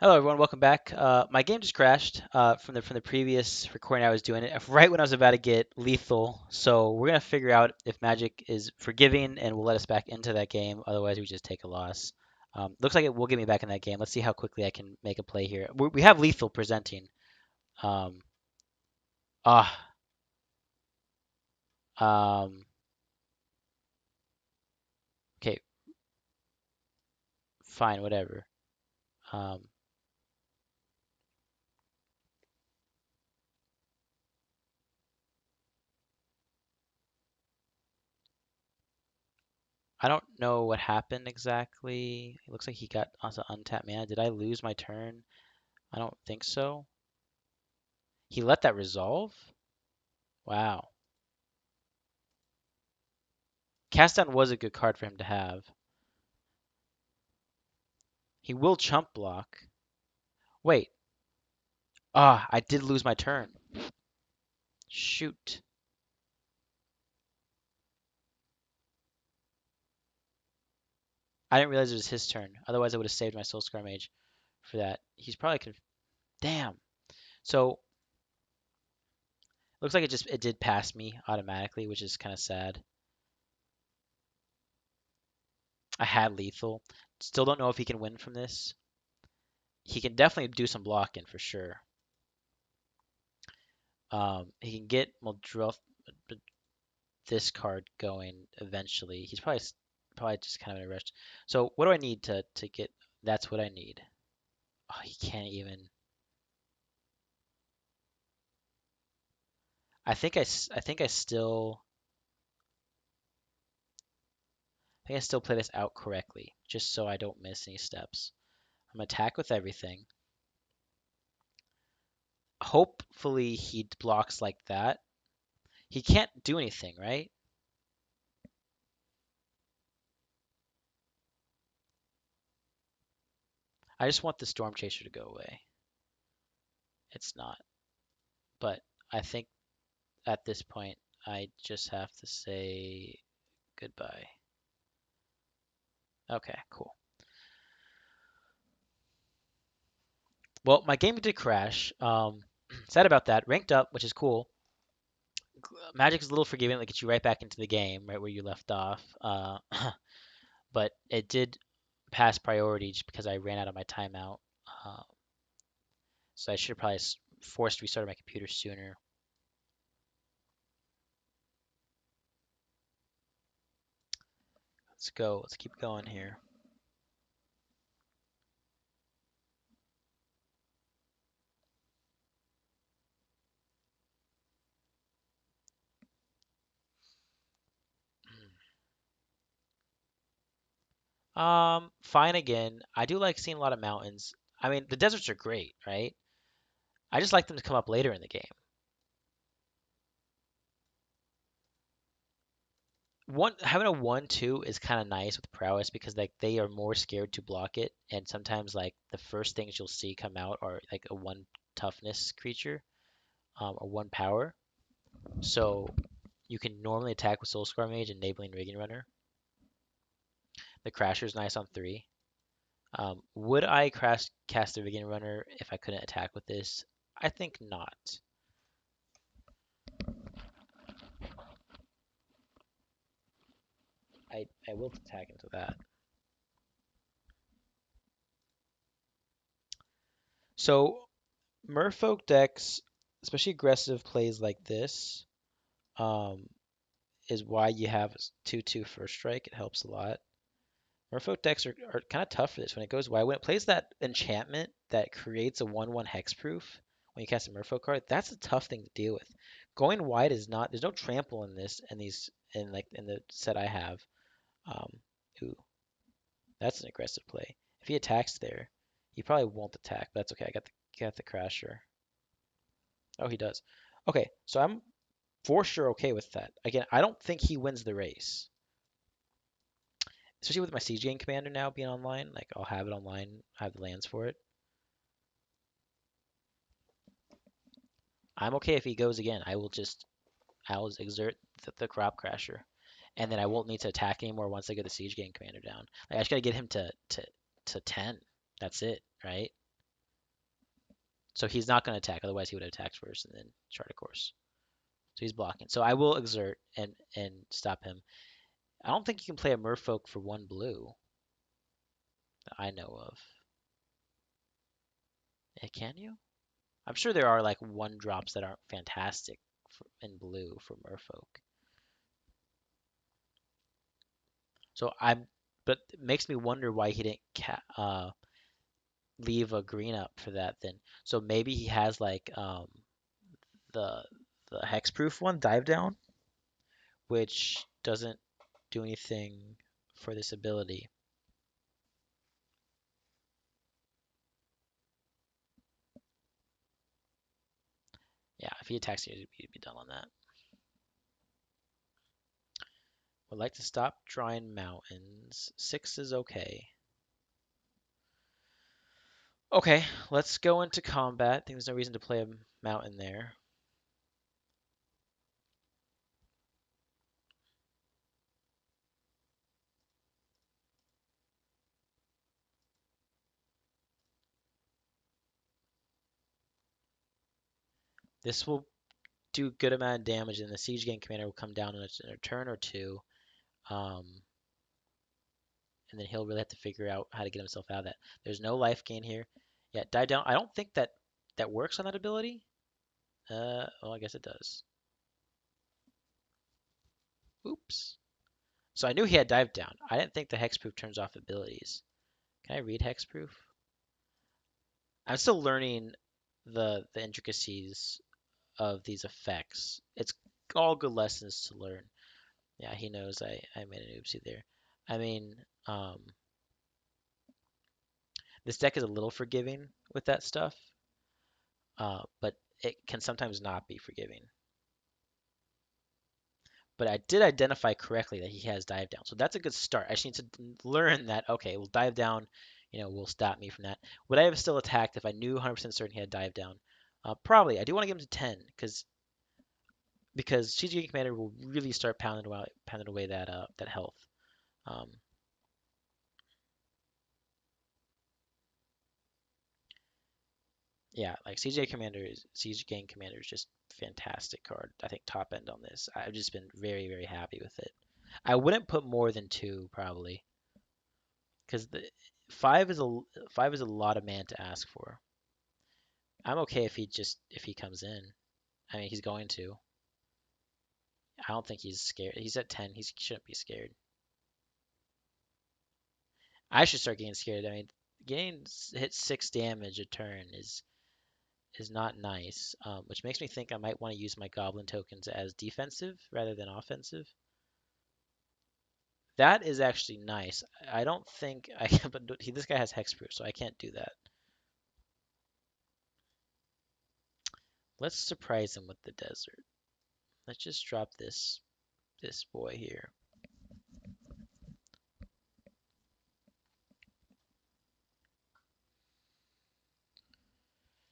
Hello everyone, welcome back. My game just crashed from the previous recording I was doing it right when I was about to get lethal. So we're gonna figure out if Magic is forgiving and will let us back into that game. Otherwise, we just take a loss. Looks like it will get me back in that game. Let's see how quickly I can make a play here. We have lethal presenting. Um, ah, um, okay, fine, whatever. Um, I don't know what happened exactly. It looks like he got onto untapped mana. Did I lose my turn? I don't think so. He let that resolve? Wow. Cast down was a good card for him to have. He will chump block. Wait. Ah, I did lose my turn. Shoot. I didn't realize it was his turn. Otherwise, I would have saved my Soul Scar Mage for that. He's probably Damn. So looks like it did pass me automatically, which is kind of sad. I had lethal. Still don't know if he can win from this. He can definitely do some blocking for sure. He can get Muldril this card going eventually. He's probably just kind of in a rush. So what do I need to get? That's what I need. Oh, he can't even. I think I still play this out correctly, just so I don't miss any steps. I'm gonna attack with everything. Hopefully he blocks like that. He can't do anything, right? I just want the Storm Chaser to go away. It's not, but I think at this point I just have to say goodbye. Okay, cool. Well, my game did crash. Sad about that. Ranked up, which is cool. Magic is a little forgiving; it gets you right back into the game, right where you left off. But it did pass priority just because I ran out of my timeout. Uh, so I should have probably forced restart my computer sooner. Let's go. Let's keep going here. Fine again. I do like seeing a lot of mountains. I mean, the deserts are great, right? I just like them to come up later in the game. One having a 1/2 is kind of nice with prowess because like they are more scared to block it, and sometimes like the first things you'll see come out are like a 1 toughness creature, or 1 power. So you can normally attack with Soul Scar Mage, enabling Rigging Runner. The Crasher is nice on 3. Would I cast the Rigging Runner if I couldn't attack with this? I think not. I will attack into that. So Merfolk decks, especially aggressive plays like this, um, is why you have 2/2 first strike. It helps a lot. Merfolk decks are kind of tough for this when it goes wide. When it plays that enchantment that creates a 1/1 hexproof when you cast a Merfolk card, that's a tough thing to deal with. Going wide is not. There's no trample in this and these in the set I have. Um, ooh, that's an aggressive play. If he attacks there, he probably won't attack. But that's okay. I got the Crasher. Oh, he does. Okay, so I'm for sure okay with that. Again, I don't think he wins the race, especially with my Siege Gang Commander now being online. Like I'll have it online, I have the lands for it. I'm okay if he goes again. I'll exert the Crop Crasher, and then I won't need to attack anymore once I get the Siege Gang Commander down. Like I just gotta get him to 10. That's it, right? So he's not going to attack. Otherwise, he would have attacked first and then chart a course. So he's blocking. So I will exert and stop him. I don't think you can play a Merfolk for 1 blue that I know of. Yeah, can you? I'm sure there are like 1 drops that aren't fantastic in blue for Merfolk. So I'm, but it makes me wonder why he didn't leave a green up for that then. So maybe he has like the the hexproof one, dive down, which doesn't do anything for this ability. Yeah, if he attacks you, he'd be done on that. Would like to stop drawing mountains. 6 is okay. Okay, let's go into combat. I think there's no reason to play a mountain there. This will do good amount of damage, and the siege gang commander will come down in a turn or two. Um, and then he'll really have to figure out how to get himself out of that. There's no life gain here. Yeah, die down. I don't think that works on that ability. Well, I guess it does. Oops. So I knew he had dive down. I didn't think the hexproof turns off abilities. Can I read hexproof? I'm still learning the intricacies of these effects. It's all good lessons to learn. Yeah, he knows I made an oopsie there. I mean, this deck is a little forgiving with that stuff, but it can sometimes not be forgiving. But I did identify correctly that he has dive down, so that's a good start. I just need to learn that, okay, well, dive down, will stop me from that. Would I have still attacked if I knew 100% certain he had dive down? Probably. I do want to get him to 10 because CGA Commander will really start pounding away that health. Um, yeah, like Siege Gang Commander is just fantastic card. I think top end on this. I've just been very, very happy with it. I wouldn't put more than 2 probably, because the 5 is a lot of man to ask for. I'm okay if he comes in. I mean, he's going to. I don't think he's scared. He's at 10. He shouldn't be scared. I should start getting scared. I mean, getting hit 6 damage a turn is not nice, which makes me think I might want to use my goblin tokens as defensive rather than offensive. That is actually nice. I don't think I can, but this guy has hexproof, so I can't do that. Let's surprise him with the desert. Let's just drop this boy here.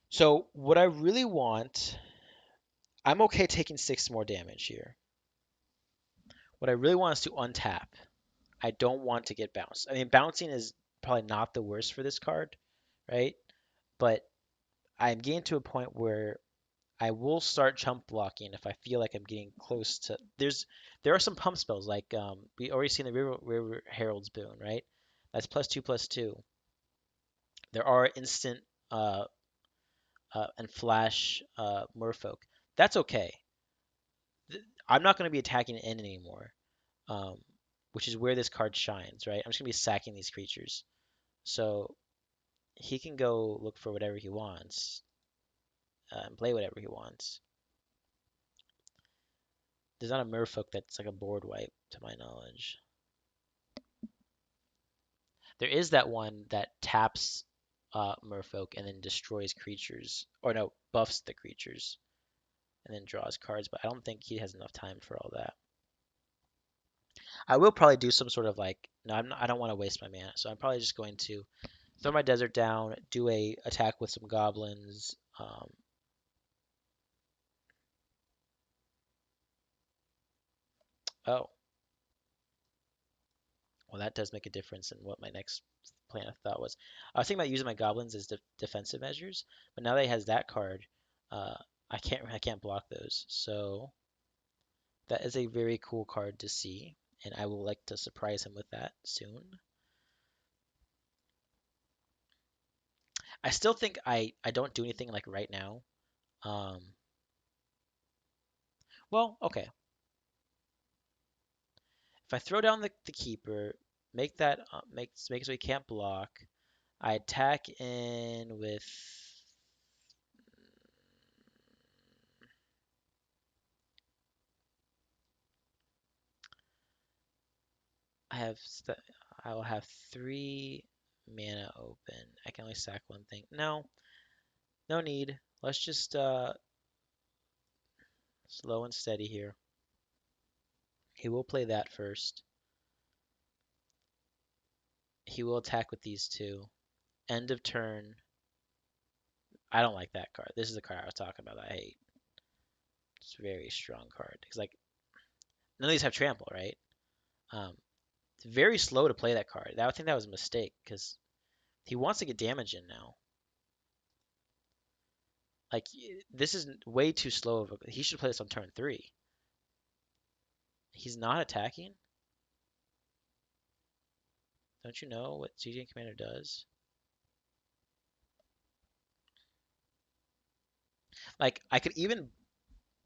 So what I really want, I'm okay taking 6 more damage here. What I really want is to untap. I don't want to get bounced. I mean, bouncing is probably not the worst for this card, right? But I'm getting to a point where I will start chump blocking if I feel like I'm getting close to. There are some pump spells like we already seen the River Herald's boon, right? That's +2/+2. There are instant and flash Merfolk. That's okay. I'm not going to be attacking in anymore, um, which is where this card shines, right? I'm just going to be sacking these creatures. So he can go look for whatever he wants and play whatever he wants. There's not a Merfolk that's like a board wipe, to my knowledge. There is that one that taps Merfolk and then destroys creatures, or no, buffs the creatures and then draws cards, but I don't think he has enough time for all that. I will probably do some sort of like, no, I don't want to waste my mana, so I'm probably just going to throw my desert down, do a attack with some goblins. Oh, well, that does make a difference in what my next plan of thought was. I was thinking about using my goblins as defensive measures, but now that he has that card, uh, I can't block those. So that is a very cool card to see, and I will like to surprise him with that soon. I still think I don't do anything like right now. Um, well, okay. If I throw down the keeper, make that make so he can't block. I attack in with. I have I will have 3 mana open. I can only sack one thing. No, no need. Let's just slow and steady here. He will play that first. He will attack with these two. End of turn. I don't like that card. This is the card I was talking about that I hate. It's a very strong card. Because like none of these have trample, right? Um, it's very slow to play that card. I think that was a mistake because he wants to get damage in now. Like this is way too slow of a. He should play this on turn 3. He's not attacking. Don't you know what CG Commander does? Like I could even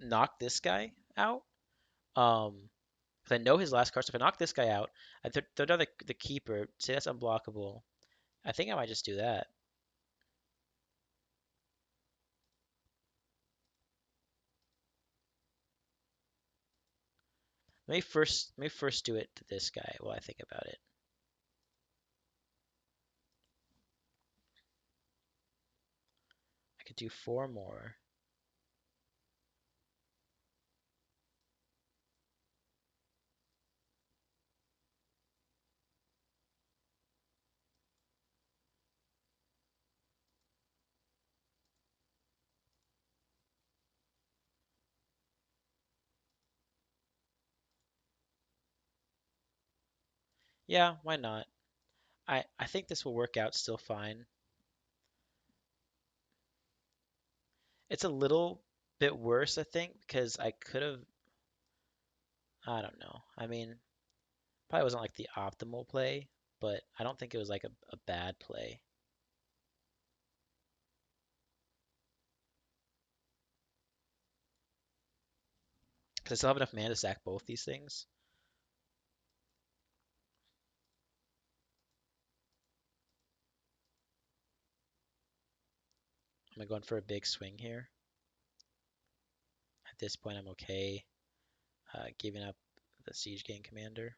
knock this guy out. Because I know his last card. So if I knock this guy out, I throw down the keeper. Say that's unblockable. I think I might just do that. Let me first do it to this guy while I think about it. I could do 4 more. Yeah, why not? I think this will work out still fine. It's a little bit worse, I think, because I could have. I don't know. I mean, probably wasn't like the optimal play, but I don't think it was like a bad play. Because I still have enough mana to sack both these things. I'm going for a big swing here. At this point, I'm okay giving up the Siege Gang Commander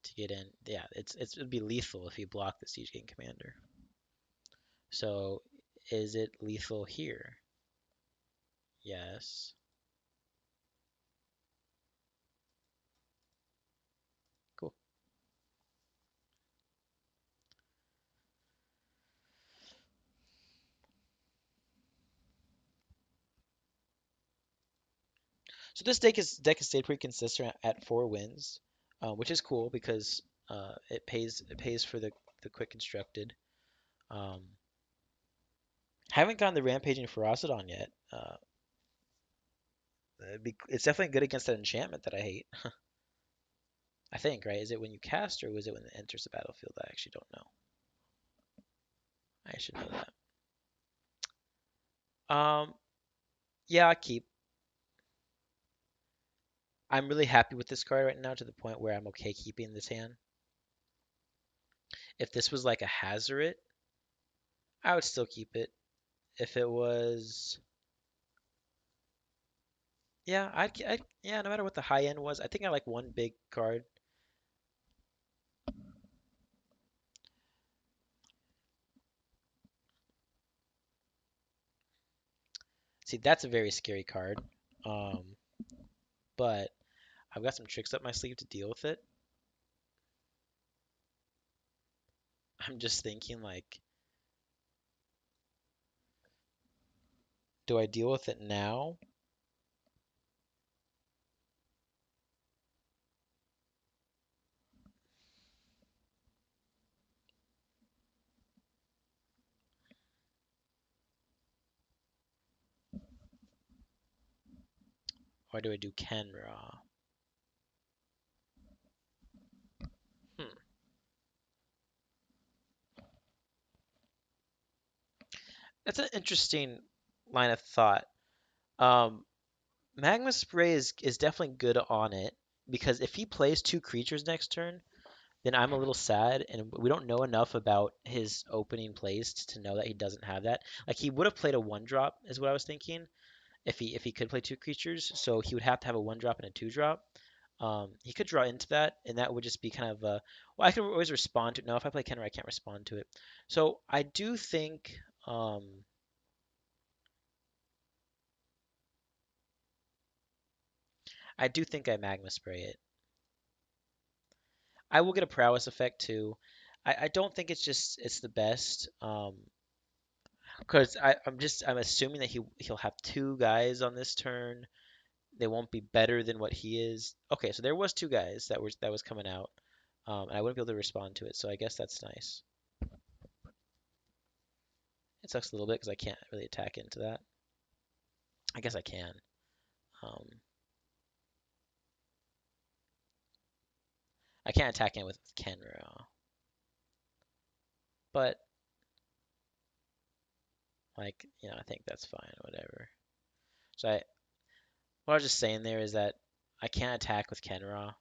to get in. Yeah, it'd be lethal if you block the Siege Gang Commander. So, is it lethal here? Yes. Cool. So this deck has stayed pretty consistent at 4 wins, which is cool because it pays for the quick constructed. Um, haven't gotten the Rampaging Ferocidon yet. It's definitely good against that enchantment that I hate. I think, right? Is it when you cast or was it when it enters the battlefield? I actually don't know. I should know that. Yeah, I keep. I'm really happy with this card right now to the point where I'm okay keeping this hand. If this was like a Hazoret, I would still keep it. If it was, yeah, yeah, no matter what the high end was, I think I like one big card. See, that's a very scary card. Um, but I've got some tricks up my sleeve to deal with it. I'm just thinking like, do I deal with it now? Or do I do Kenra? Hmm. That's an interesting line of thought. Um, Magma Spray is definitely good on it because if he plays two creatures next turn, then I'm a little sad, and we don't know enough about his opening plays to know that he doesn't have that. Like he would have played a one drop, is what I was thinking, if he could play two creatures. So he would have to have a one drop and a two drop. He could draw into that, and that would just be kind of well, I could always respond to it. No, if I play Kenner, I can't respond to it. So I do think I Magma Spray it. I will get a prowess effect too. I don't think it's the best. Because I'm assuming that he'll have two guys on this turn. They won't be better than what he is. Okay, so there was two guys that was coming out, and I wouldn't be able to respond to it. So I guess that's nice. It sucks a little bit because I can't really attack into that. I guess I can. Um, I can't attack in with Kenra, but like I think that's fine. Whatever. So what I was just saying there is that I can't attack with Kenra.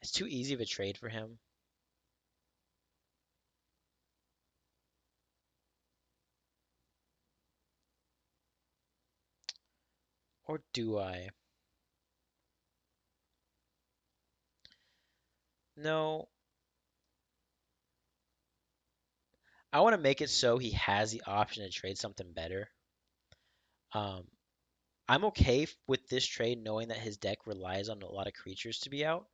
It's too easy of a trade for him. Or do I? No, I want to make it so he has the option to trade something better. Um, I'm okay with this trade knowing that his deck relies on a lot of creatures to be out.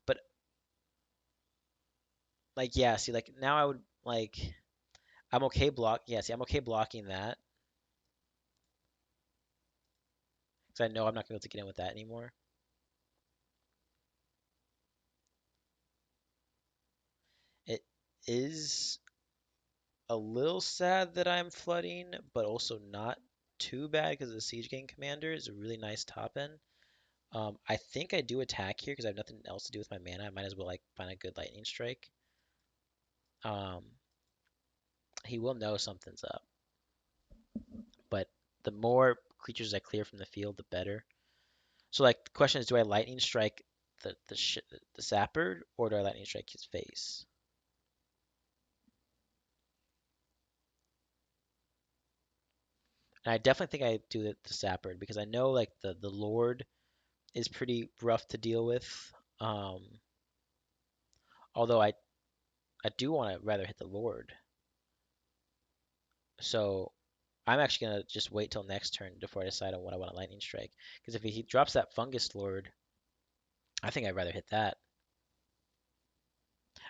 But like, yeah, see, like now I would like I'm okay block. Yeah, see, I'm okay blocking that because I know I'm not gonna be able to get in with that anymore. It is a little sad that I'm flooding, but also not too bad because the Siege Gang Commander is a really nice top end. I think I do attack here because I have nothing else to do with my mana. I might as well like find a good lightning strike. Um, he will know something's up, but the more creatures I clear from the field, the better. So like the question is, do I lightning strike the sapper or do I lightning strike his face? And I definitely think I do the sapper because I know like the Lord is pretty rough to deal with. Um, although I do want to rather hit the Lord. So I'm actually gonna just wait till next turn before I decide on what I want to lightning strike. Because if he drops that Fungus Lord, I think I'd rather hit that.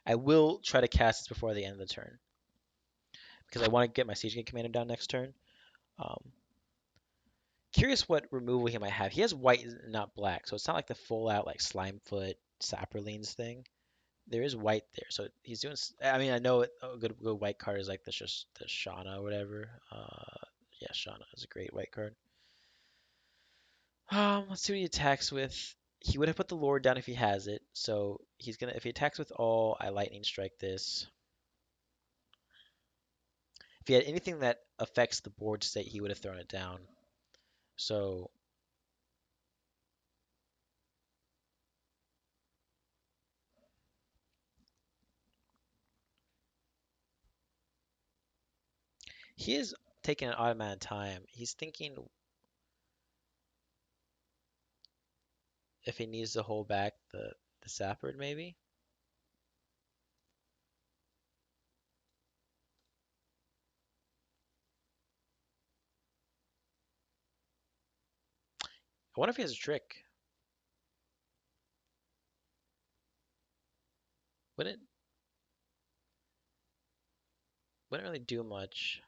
I will try to cast this before the end of the turn because I want to get my Siege King Commander down next turn. Um, Curious what removal he might have. He has white, not black, so it's not like the full out like Slimefoot Saproleans thing. There is white there, so he's doing. I mean, I know a good white card is like the Shauna or whatever. Yeah, Shauna is a great white card. Let's see what he attacks with. He would have put the Lord down if he has it, so he's gonna. If he attacks with all, I lightning strike this. If he had anything that affects the board state, he would have thrown it down. So he is taking an odd amount of time. He's thinking if he needs to hold back the Sappord, maybe. I wonder if he has a trick. Wouldn't wouldn't really do much.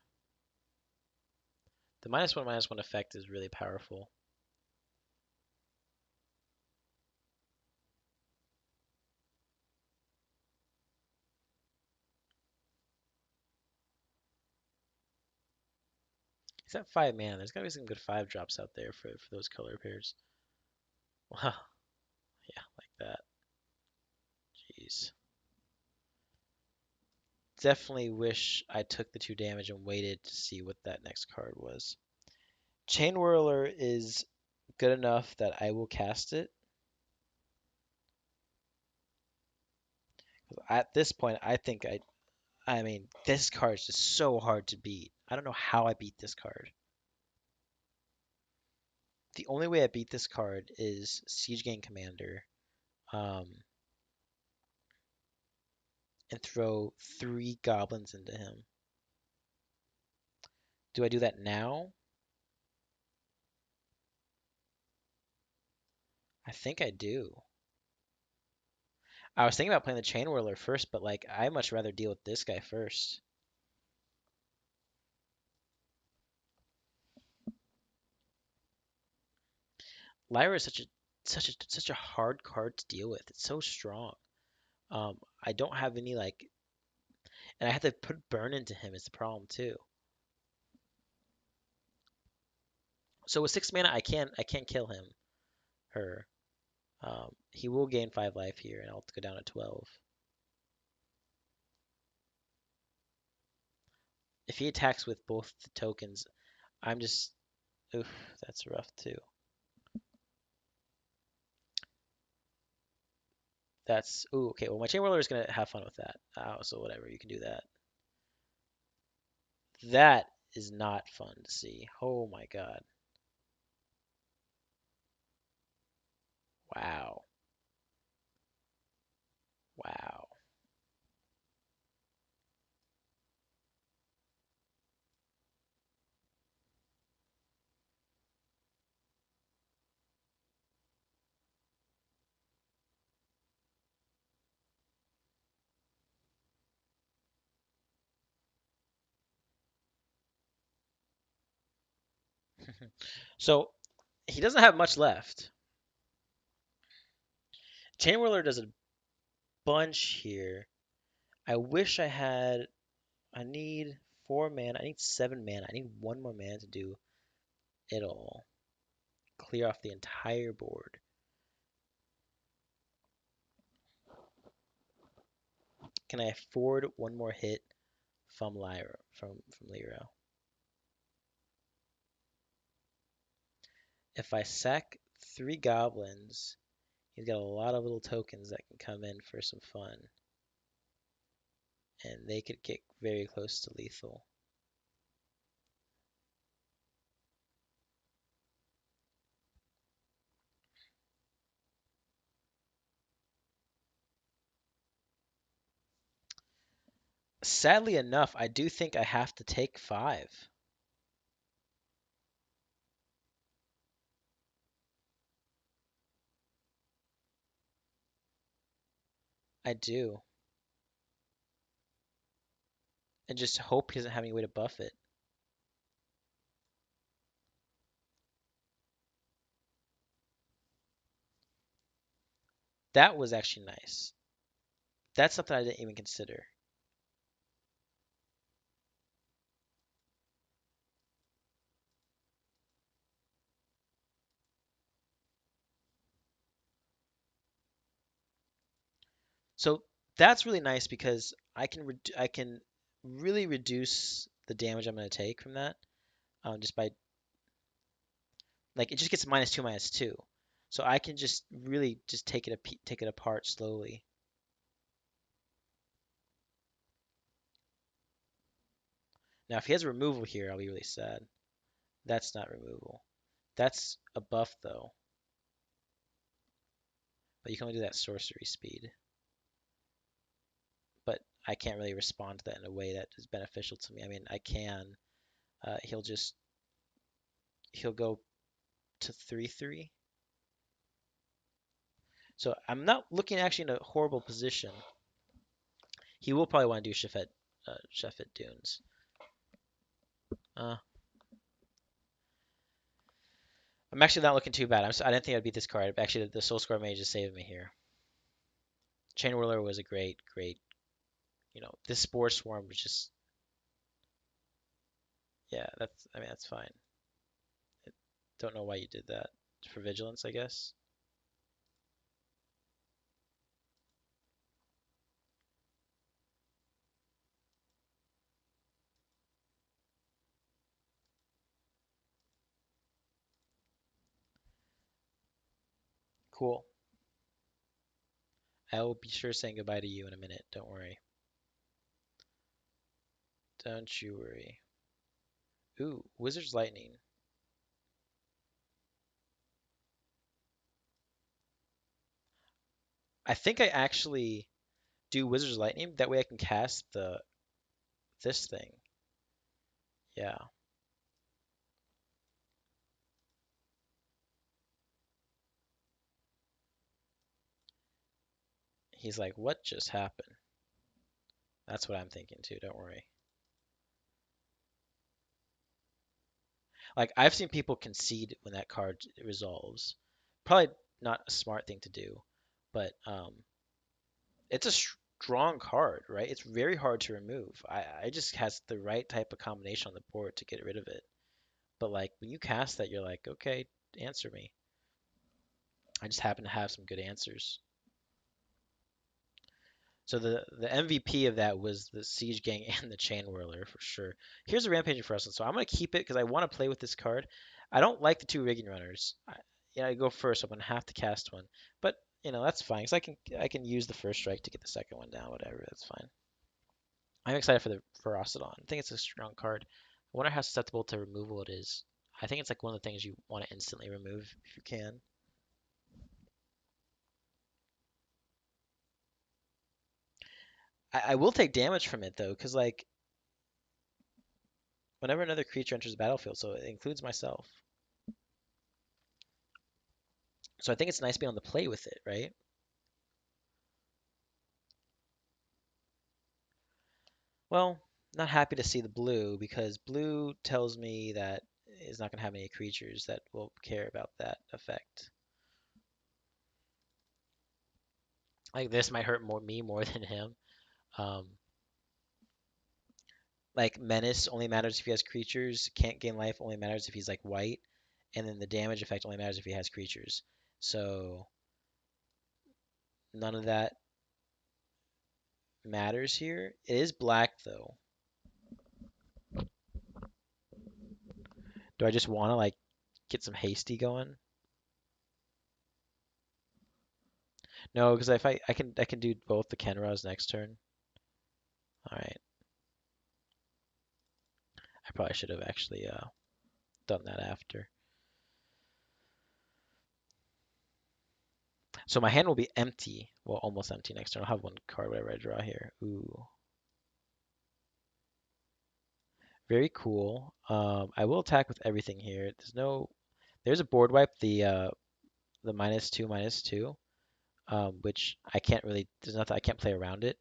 The -1/-1 effect is really powerful. He's at 5 mana. There's gotta be some good 5 drops out there for those color pairs. Wow. Yeah, like that. Jeez. Definitely wish I took the 2 damage and waited to see what that next card was. Chain Whirler is good enough that I will cast it. At this point, I mean, this card is just so hard to beat. I don't know how I beat this card. The only way I beat this card is Siege Gang Commander, um, and throw 3 goblins into him. Do I do that now? I think I do. I was thinking about playing the Chain Whirler first, but like I much rather deal with this guy first. Lyra is such a hard card to deal with. It's so strong. I don't have any like, and I have to put burn into him is the problem too. So with 6 mana, I can't kill him. Her. He will gain 5 life here, and I'll go down to 12. If he attacks with both the tokens, I'm just, oof, that's rough too. That's, ooh, okay. Well, my Chain Whirler is gonna have fun with that. So whatever, you can do that. That is not fun to see. Oh my God. Wow. Wow. So he doesn't have much left. Chain Whirler does a bunch here. I wish I had. I need 4 mana. I need 7 mana. I need 1 more mana to do it all. Clear off the entire board. Can I afford 1 more hit from Lyra? From Lyra? If I sack 3 goblins, he's got a lot of little tokens that can come in for some fun, and they could get very close to lethal. Sadly enough, I do think I have to take 5. I do. And just hope he doesn't have any way to buff it. That was actually nice. That's something I didn't even consider. So that's really nice because I can really reduce the damage I'm going to take from that, just by like it just gets -2 -2. So I can just really just take it apart slowly. Now if he has removal here, I'll be really sad. That's not removal. That's a buff though, but you can only do that sorcery speed. But I can't really respond to that in a way that is beneficial to me. I mean, I can. He'll just he'll go to 3/3. So I'm not looking actually in a horrible position. He will probably want to do Shefet Dunes. Uh, I'm actually not looking too bad. I didn't think I'd beat this card. Actually, the Soul Score Mage just saved me here. Chain Whirler was a great. This Spore Swarm was just, Yeah, I mean that's fine. I don't know why you did that. For vigilance, I guess. Cool. I will be sure saying goodbye to you in a minute. Don't worry. Don't you worry. Ooh, Wizard's Lightning. I think I actually do Wizard's Lightning. That way I can cast the this thing. Yeah. He's like, what just happened? That's what I'm thinking too. Don't worry. Like I've seen people concede when that card resolves. Probably not a smart thing to do, but it's a strong card, right? It's very hard to remove. I just has the right type of combination on the board to get rid of it. But like when you cast that, you're like, okay, answer me. I just happen to have some good answers. So the MVP of that was the Siege Gang and the Chain Whirler for sure. Here's a Rampaging Frestle, so I'm gonna keep it because I want to play with this card. I don't like the two Rigging Runners. Yeah, I go first. So I'm gonna have to cast one, but that's fine because I can use the first strike to get the second one down. Whatever, that's fine. I'm excited for the Ferocidon. I think it's a strong card. I wonder how susceptible to removal it is. I think it's like one of the things you want to instantly remove if you can. I will take damage from it though, because like whenever another creature enters the battlefield, so it includes myself. So I think it's nice being able to play with it, right? Well, not happy to see the blue because blue tells me that it's not going to have any creatures that will care about that effect. Like this might hurt me more than him. Um, like Menace only matters if he has creatures. Can't gain life only matters if he's like white, and then the damage effect only matters if he has creatures. So none of that matters here. It is black though. Do I just want to like get some hasty going? No, because if I can do both the Kenras next turn. All right, I probably should have actually done that after. So my hand will be empty. Well, almost empty next turn. I'll have one card whatever I draw here. Ooh, very cool. I will attack with everything here. There's a board wipe. The -2/-2, which I can't really. There's nothing I can't play around it.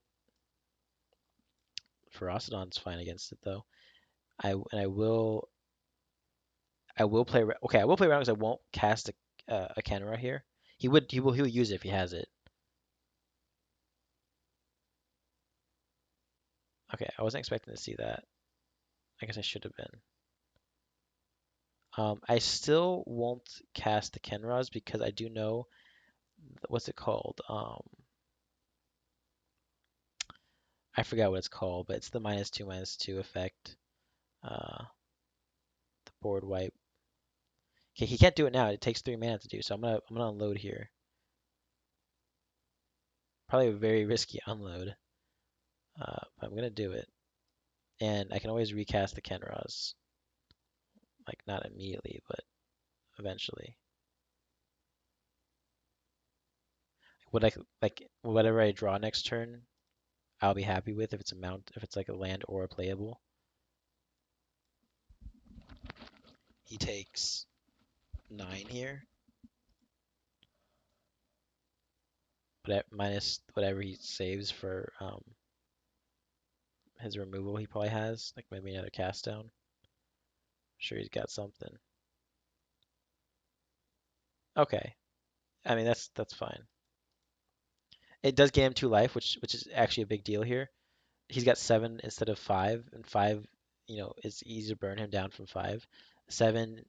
Ferocidon's fine against it though. I will play. Okay, I will play around because I won't cast a Kenra here. He will use it if he has it. Okay, I wasn't expecting to see that. I guess I should have been. I still won't cast the Kenras because I do know what's it called. I forgot what it's called, but it's the -2/-2 effect. Uh, the board wipe. Okay, he can't do it now. It takes 3 mana to do, so I'm gonna unload here. Probably a very risky unload, but I'm gonna do it. And I can always recast the Kenras, like not immediately, but eventually. Would I like whatever I draw next turn? I'll be happy with if it's like a land or a playable. He takes 9 here, but at minus whatever he saves for his removal he probably has, like maybe another cast down. Sure he's got something. Okay. I mean that's fine. It does gain him 2 life, which is actually a big deal here. He's got 7 instead of 5, and 5 it's easy to burn him down from 5. 7,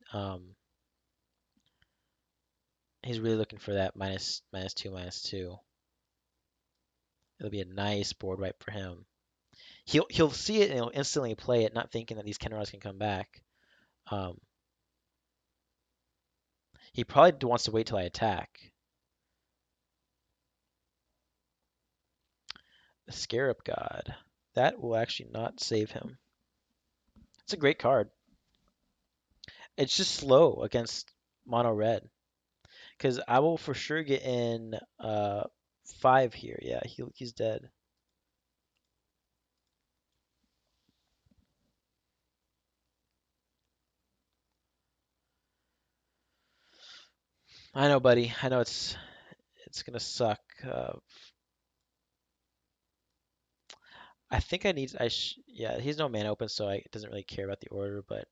he's really looking for that -2, -2. It'll be a nice board wipe for him. He'll see it and he'll instantly play it, not thinking that these Kenras can come back. Um, he probably wants to wait till I attack. The Scarab God. That will actually not save him. It's a great card. It's just slow against mono red. Because I will for sure get in 5 here. Yeah, he's dead. I know, buddy. I know it's gonna suck. I think I need yeah, he's no man open, so it doesn't really care about the order, but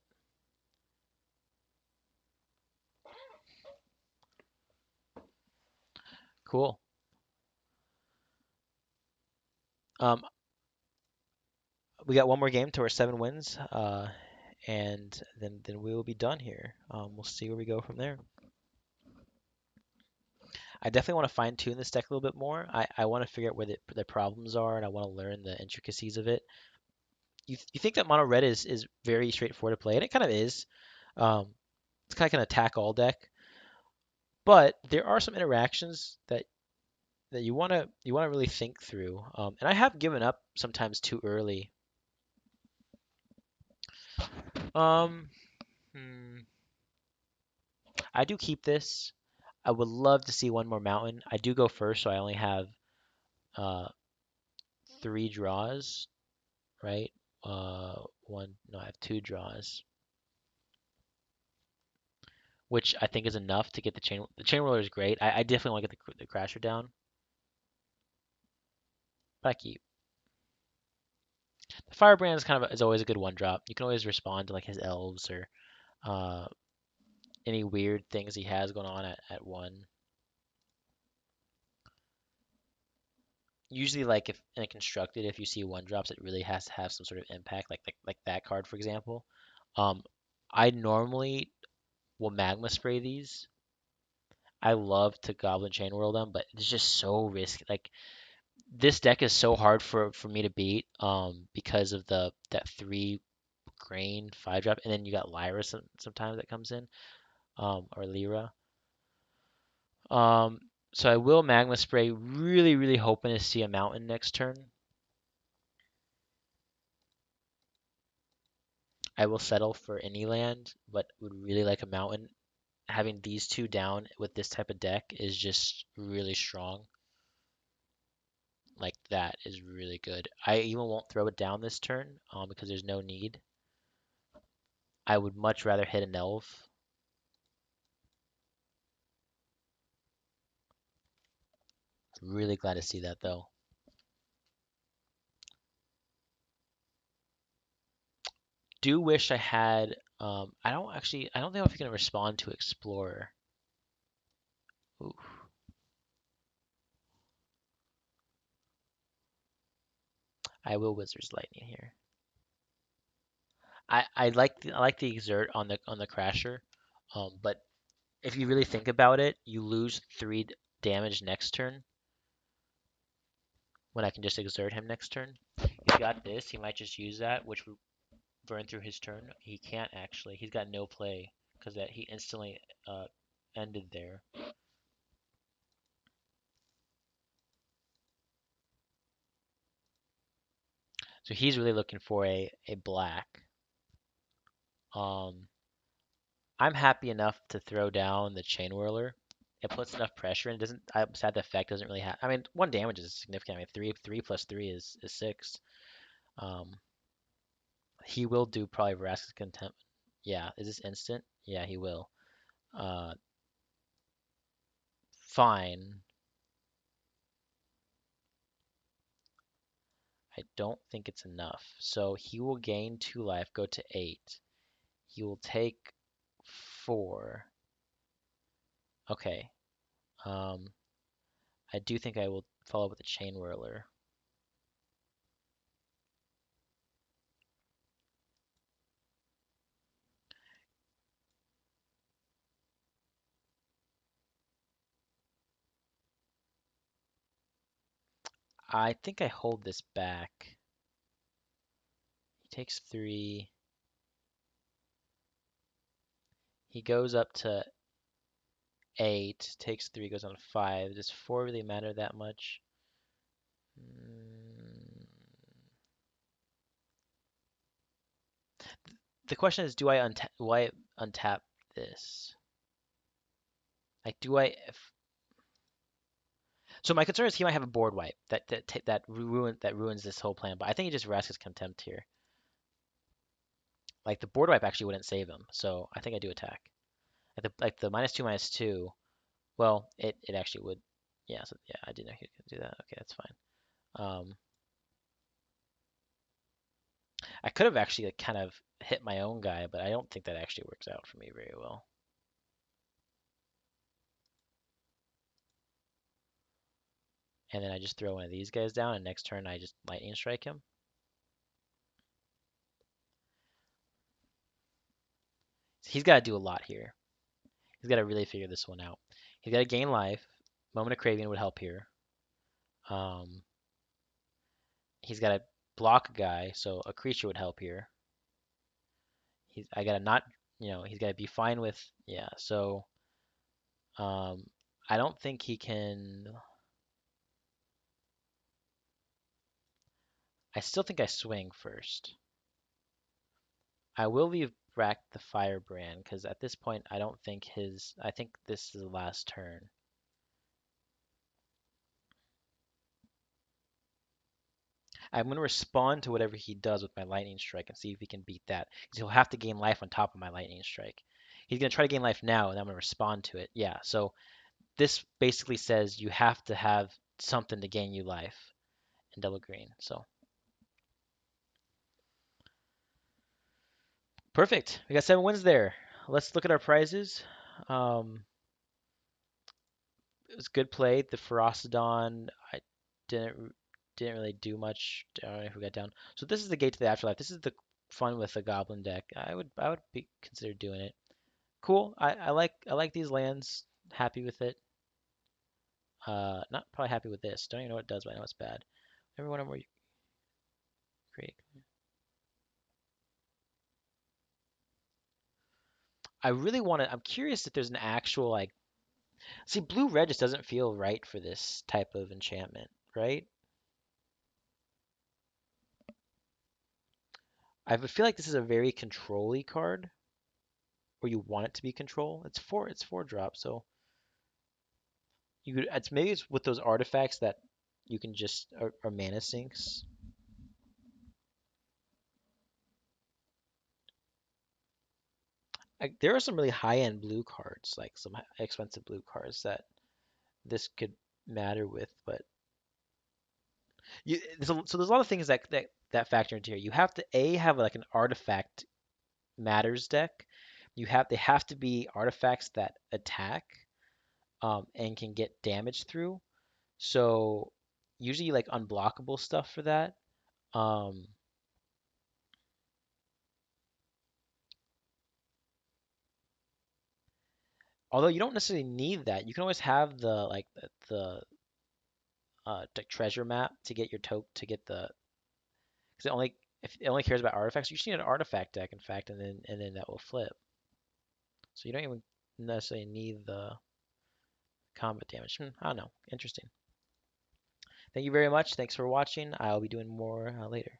cool. Um, we got one more game to our 7 wins, and then we will be done here. We'll see where we go from there. I definitely want to fine tune this deck a little bit more. I want to figure out where the problems are, and I want to learn the intricacies of it. You think that mono red is very straightforward to play, and it kind of is. Um, it's kind of an attack all deck, but there are some interactions that you wanna really think through. And I have given up sometimes too early. Um, hmm, I do keep this. I would love to see one more mountain. I do go first, so I only have uh 3 draws, right? One, no, I have 2 draws, which I think is enough to get the chain. The chain roller is great. I definitely want to get the crasher down, but I keep. The firebrand is always a good 1 drop. You can always respond to like his elves or uh any weird things he has going on at 1. Usually, like if in a constructed, if you see 1 drops, it really has to have some sort of impact, like that card, for example. Um, I normally will magma spray these. I love to Goblin Chain Whirl them, but it's just so risky. Like this deck is so hard for me to beat, because of that 3 grain 5 drop, and then you got Lyra sometimes that comes in, or Lyra. Um, so I will magma spray, really really hoping to see a mountain next turn. I will settle for any land, but would really like a mountain. Having these 2 down with this type of deck is just really strong. Like that is really good. I even won't throw it down this turn, because there's no need. I would much rather hit an elf. Really glad to see that though. Do wish I had. I don't think I'm gonna respond to Explorer. Ooh, I will Wizard's Lightning here. I like the exert on the Crasher, but if you really think about it, you lose 3 damage next turn when I can just exert him next turn. He's got this. He might just use that, which would burn through his turn. He can't actually. He's got no play because that he instantly uh, ended there. So he's really looking for a black. Um, I'm happy enough to throw down the Chain Whirler. It puts enough pressure and it doesn't. I'm sad the effect doesn't really have. I mean, 1 damage is significant. I mean, three plus 3 is 6. Um, he will do probably Vraska's Contempt. Yeah, is this instant? Yeah, he will. Uh, fine. I don't think it's enough. So he will gain 2 life, go to 8. He will take 4. Okay. Um, I do think I will follow up with a Chain Whirler. I think I hold this back. He takes 3. He goes up to 8, takes 3, goes on to 5. Does 4 really matter that much? Mm, The question is, do I untap this? Like, do I? So my concern is he might have a board wipe that ruins this whole plan. But I think he just risks his contempt here. Like the board wipe actually wouldn't save him, so I think I do attack. Like the -2/-2. Well, it actually would. Yeah, so yeah, I didn't know he could do that. Okay, that's fine. Um, I could have actually like, kind of hit my own guy, but I don't think that actually works out for me very well. And then I just throw one of these guys down, and next turn I just lightning strike him. He's got to do a lot here. He's got to really figure this one out. He's got to gain life. Moment of Craving would help here. Um, he's got to block a guy, so a creature would help here. I gotta not, he's got to be fine with, yeah. So, um, I don't think he can. I still think I swing first. I will leave back the Firebrand because at this point I don't think his. I think this is the last turn. I'm going to respond to whatever he does with my Lightning Strike and see if he can beat that. Because he'll have to gain life on top of my Lightning Strike. He's going to try to gain life now, and I'm going to respond to it. Yeah, so this basically says you have to have something to gain you life in double green. So perfect. We got 7 wins there. Let's look at our prizes. Um, it was good play. The Ferocidon, I didn't really do much. I don't know if we got down. So this is the gate to the afterlife. This is the fun with the Goblin deck. I would be consider doing it. Cool. I like these lands. Happy with it. Not probably happy with this. Don't even know what it does, but I know it's bad. Everyone where you create. I really want to. I'm curious if there's an actual like. See, blue red just doesn't feel right for this type of enchantment, right? I feel like this is a very control-y card, where you want it to be control. It's four drop, so maybe it's with those artifacts that you can just are mana sinks. Like there are some really high-end blue cards, like some expensive blue cards that this could matter with, but so there's a lot of things that factor into here. You have to have like an artifact matters deck. They have to be artifacts that attack and can get damage through. So usually like unblockable stuff for that. Um, Although you don't necessarily need that. You can always have the treasure map to get your token to get the because it only if it only cares about artifacts. You just need an artifact deck, in fact, and then that will flip. So you don't even necessarily need the combat damage. I don't know. Interesting. Thank you very much. Thanks for watching. I'll be doing more later.